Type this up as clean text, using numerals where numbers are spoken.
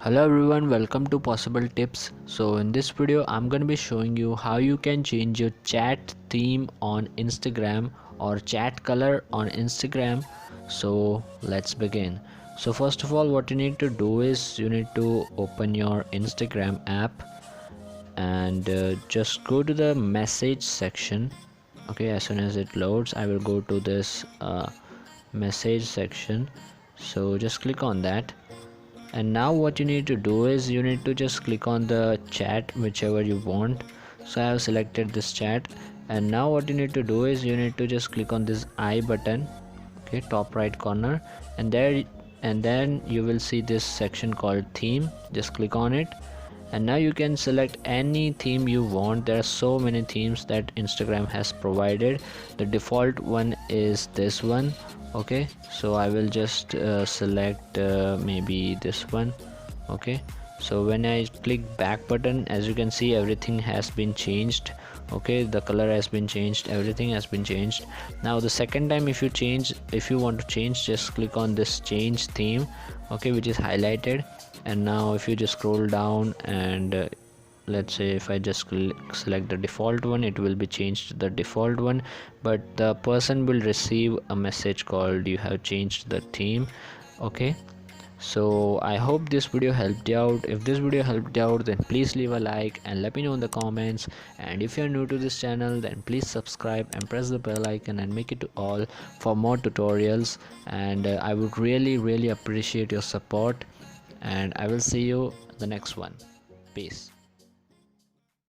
Hello everyone, welcome to Possible Tips. So in this video I'm going to be showing you how you can change your chat theme on Instagram or chat color on Instagram. So let's begin. So first of all, what you need to do is you need to open your Instagram app and just go to the message section. Okay, as soon as it loads I will go to this message section. So just click on that, and now what you need to do is you need to just click on the chat whichever you want. So I have selected this chat, and now what you need to do is you need to just click on this I button, okay, top right corner, and then you will see this section called theme. Just click on it, and now you can select any theme you want. There are so many themes that Instagram has provided. The default one is this one. Okay, so I will just select maybe this one. Okay, so when I click back button, as you can see, everything has been changed. Okay, the color has been changed, everything has been changed. Now the second time, if you want to change, just click on this change theme, okay, which is highlighted. And now if you just scroll down and let's say if I just select the default one, it will be changed to the default one, but the person will receive a message called you have changed the theme. Okay, so I hope this video helped you out. If this video helped you out, then please leave a like and let me know in the comments. And if you're new to this channel, then please subscribe and press the bell icon and make it to all for more tutorials. And I would really appreciate your support, and I will see you the next one. Peace.